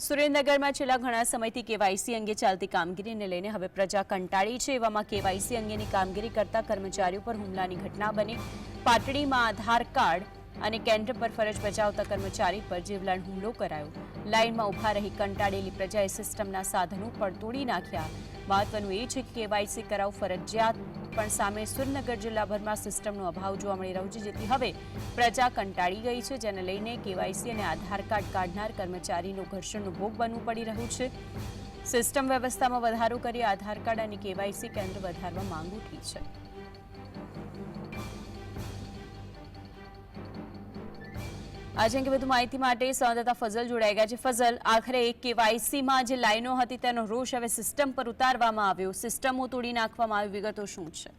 સુરેન્દ્રનગરમાં છેલ્લા ઘણા સમયથી કેવાયસી અંગે ચાલતી કામગીરીને લઈને હવે પ્રજા કંટાળી છે। એવામાં કેવાયસી અંગેની કામગીરી કરતા કર્મચારીઓ પર હુમલાની ઘટના બની। પાટડીમાં આધાર કાર્ડ અને કેન્દ્ર પર ફરજ બજાવતા કર્મચારી પર જીવલેણ હુમલો કરાયો। લાઇનમાં ઊભા રહી કંટાળેલી પ્રજાએ સિસ્ટમના સાધનો પણ તોડી નાખ્યા। મહત્વનું એ છે કે કેવાયસી કરાવવું ફરજિયાત, પણ સામે સુરેન્દ્રનગર જિલ્લાભરમાં સિસ્ટમનો અભાવ જોવા મળી રહ્યો છે, જેથી હવે પ્રજા કંટાળી ગઈ છે, જેને લઈને કેવાયસી અને આધાર કાર્ડ કાઢનાર કર્મચારીનો ઘર્ષણનો ભોગ બનવું પડી રહ્યું છે। સિસ્ટમ વ્યવસ્થામાં વધારો કરી આધાર કાર્ડ અને કેવાયસી કેન્દ્ર વધારવા માંગ ઉઠી છે। आज अंगे વધુ માહિતી માટે સંવાદદાતા ફઝલ જોડાઈ ગયા છે। ફઝલ, આખરે કેવાયસીમાં જે લાઈનો હતી તેનો રોષ હવે સિસ્ટમ પર ઉતારવામાં આવ્યો, સિસ્ટમો તોડી નાખવામાં આવી, વિગતો શું છે?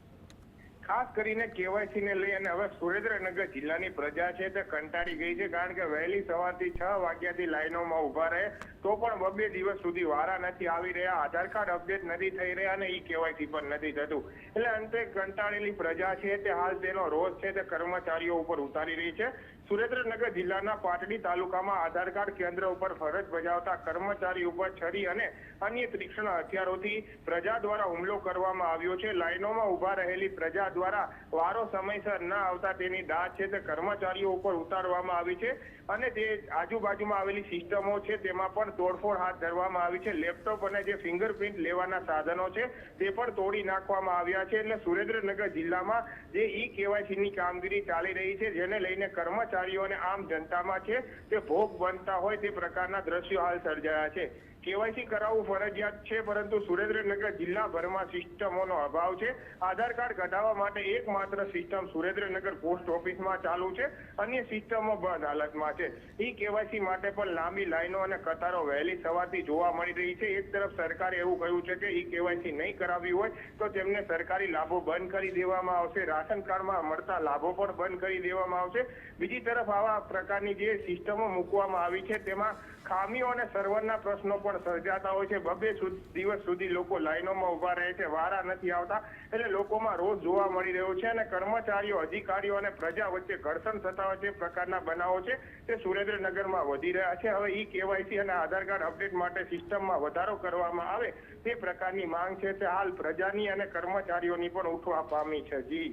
ખાસ કરીને કેવાયસી ને લઈ અને હવે સુરેન્દ્રનગર જિલ્લાની પ્રજા છે તે કંટાળી ગઈ છે, કારણ કે વહેલી સવારથી 6 વાગ્યાથી લાઈનોમાં ઉભા રહે તો પણ 2 દિવસ સુધી વારા નથી આવી રહ્યા, આધાર કાર્ડ અપડેટ નથી થઈ રહ્યા અને ઈ કેવાયસી પણ નથી થતું। એટલે અંતે કંટાળેલી પ્રજા છે તે હાલ તેનો રોષ છે તે કર્મચારીઓ ઉપર ઉતારી રહી છે। સુરેન્દ્રનગર જિલ્લાના પાટડી તાલુકામાં આધાર કાર્ડ કેન્દ્ર ઉપર ફરજ બજાવતા કર્મચારી ઉપર છરી અને અન્ય તીક્ષ્ણ હથિયારોથી પ્રજા દ્વારા હુમલો કરવામાં આવ્યો છે। લાઈનોમાં ઉભા રહેલી પ્રજા દ્વારા વારો સમયસર ન આવતા તેની દાદ છે તે કર્મચારીઓ ઉપર ઉતારવામાં આવી છે અને તે આજુબાજુમાં આવેલી સિસ્ટમો છે તેમાં પણ તોડફોડ હાથ ધરવામાં આવી છે। લેપટોપ અને જે ફિંગરપ્રિન્ટ લેવાના સાધનો છે તે પણ તોડી નાખવામાં આવ્યા છે। એટલે સુરેન્દ્રનગર જિલ્લામાં જે ઈ કેવાયસીની કામગીરી ચાલી રહી છે, જેને લઈને કર્મચારીઓ અને આમ જનતામાં છે તે ભોગ બનતા હોય તે પ્રકારના દ્રશ્યો હાલ સર્જાયા છે। કેવાયસી કરાવવું ફરજિયાત છે, પરંતુ સુરેન્દ્રનગર જિલ્લાભરમાં સિસ્ટમોનો અભાવ છે। આધાર કાર્ડ કઢાવવા માટે એકમાત્ર સિસ્ટમ સુરેન્દ્રનગર પોસ્ટ ઓફિસમાં ચાલુ છે, અન્ય સિસ્ટમો બંધ હાલતમાં છે। ઈ કેવાયસી માટે પણ લાંબી લાઈનો અને કતારો વહેલી સવારથી જોવા મળી રહી છે। એક તરફ સરકારે એવું કહ્યું છે કે ઈ કેવાયસી નહીં કરાવી હોય તો તેમને સરકારી લાભો બંધ કરી દેવામાં આવશે, રાશન કાર્ડમાં મળતા લાભો પણ બંધ કરી દેવામાં આવશે। બીજી તરફ આવા પ્રકારની જે સિસ્ટમો મૂકવામાં આવી છે તેમાં ખામીઓ અને સર્વરના પ્રશ્નો પણ સર્જાતા હોય છે। 2 દિવસ સુધી લોકો લાઈનોમાં ઉભા રહે છે, વારા નથી આવતા, એટલે લોકોમાં રોષ જોવા મળી રહ્યો છે અને કર્મચારીઓ, અધિકારીઓ અને પ્રજા વચ્ચે ઘર્ષણ થતા હોય તે પ્રકારના બનાવો છે તે સુરેન્દ્રનગરમાં વધી રહ્યા છે। હવે ઈ કેવાયસી અને આધાર કાર્ડ અપડેટ માટે સિસ્ટમમાં વધારો કરવામાં આવે તે પ્રકારની માંગ છે તે હાલ પ્રજાની અને કર્મચારીઓની પણ ઉઠવા પામી છે। જી,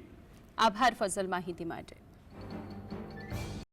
આભાર ફઝલ માહિતી માટે।